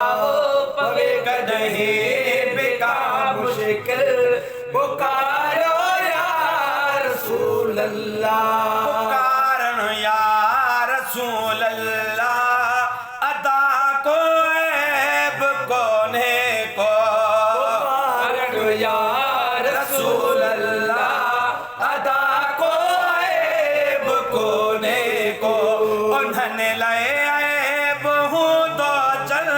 पवे कदही बिका मुश्किल पुकारो या रसूल अल्लाह पुकारन या रसूल अल्लाह अदा को ऐब कोने को पुकारो या रसूल अल्लाह अदा को ऐब कोने को उन्होंने लाए ऐब हूँ तो चल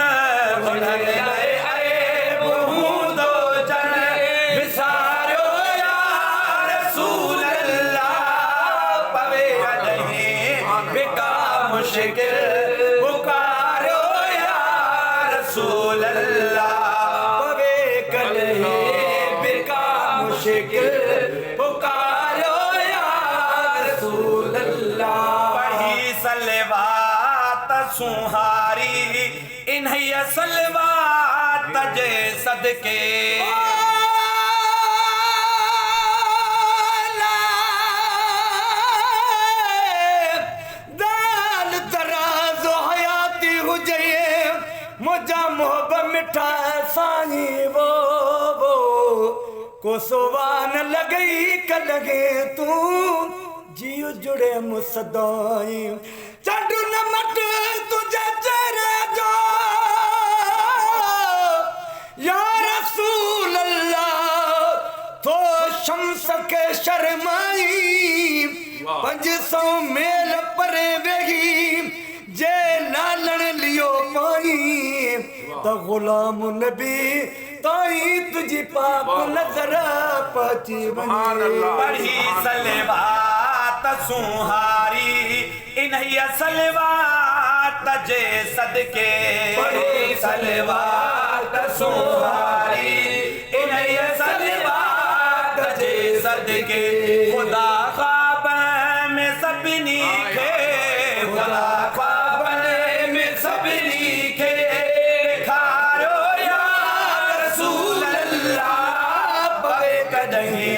उन्होंने लाए ऐब हूँ तो चल विसारो या रसूल अल्लाह पवे कदही बिका मुश्किल पुकारो या रसूल अल्लाह पवे कदही बिका मुश्किल पुकारो या रसूल अल्लाह पढ़ी सलवात सुहारी इन्हें सलवात जे सदके दाल दराज़ो हयाती हुजे मुझा मोहब मिठा साई वो को सोवान लगई क लगे तू जीव जुड़े मुसदाई चंडू न मट तुझे चेहरे जो या रसूल अल्लाह तो शम्स के शर्माई 500 मेल परे वेगी जे लालण लियो पाई तो गुलाम नबी ताई तुझी पाक नजर पची पढ़ी सलवात सुहारी इन्हें सलवात जे सदके पढ़ी सलवात सुहारी इन्हें सलवात जे सदके खुदा ख्वाब में सपनी खे खुदा ख्वाब में सपनी खे खारो या रसूल अल्लाह पवे कदही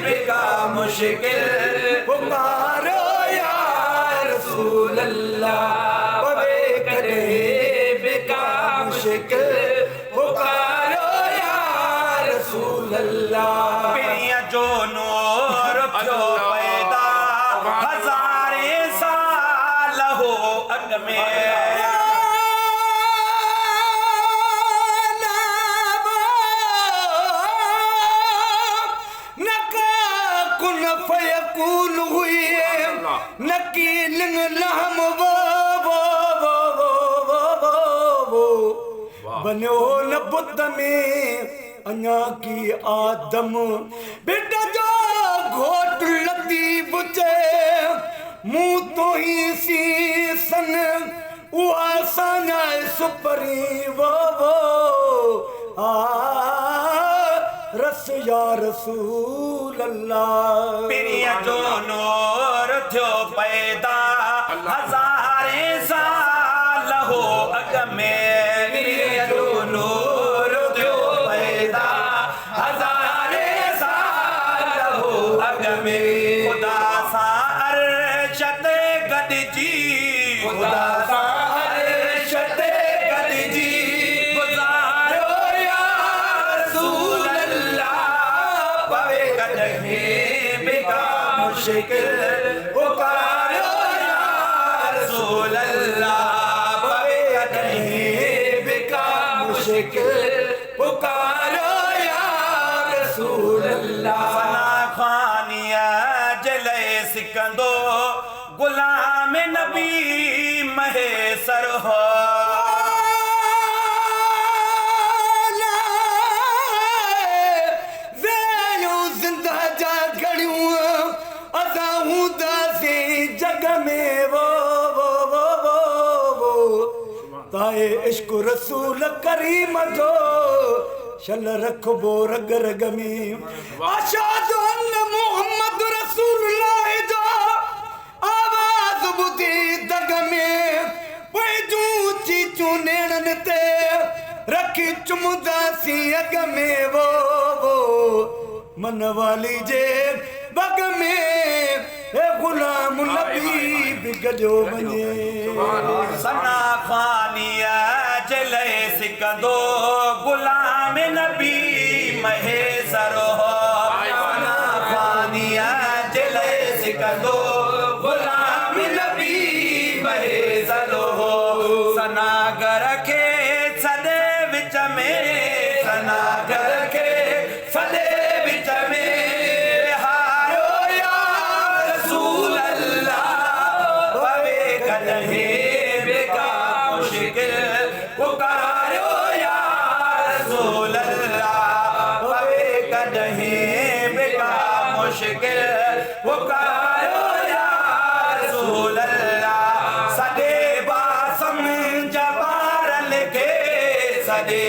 बिका मुश्किल पुकारो या रसूल अल्लाह पवे कदही बिका मुश्किल पुकारो या रसूल अल्लाह पिरिया जो नूर जो पैदा हजारे साल हो अग में फयकून हुई नकील लहम वो बनो न बुद्ध में अञा की आदम बेटा जो घोट लती बुचे मुंह तो ही सी सन उहा साना सुपरी वो रस या रसूल अल्लाह पिरिया जो नूर थियो पैदा हजारे साल हो अग में पिरिया जो नूर थियो पैदा हजारे साल हो अग में खुदा सा अरशत गदजी खुदा सा अरशत गदजी गुजारो या रसूल अल्लाह पवे कदही बिका मुश्किल पुकारो या रसूल अल्लाह पवे कदही बिका मुश्किल पुकारो या रसूल अल्लाह सना खानिया जले सिकंदो गुलाम नबी महेसर हो जग में वो ताए इश्क रसूल करीम जो शल रखबो रग रग में अशहदु अन्न मोहम्मद रसूलुल्लाह जो आवाज बुधी दग में पैजू चीचू नेणन ते रखी चुमदासी अग में वो मन वाली जे बग में गुलाम नबी बिगड़ो वञे सना खानिया जले सिकंदो गुलाम नबी महेसर हो फना फानिया जिले सिकंदो गुलाम नबी महेसर हो सनागर के सदे विच में सनागर के सदे विच में हारो या रसूल अल्लाह पवे कदहे बेका मुश्किल पुकारो या रसूल अल्लाह पवे कदहे बेका मुश्किल पुकारो या रसूल अल्लाह सदे बासम जबार लिखे सदे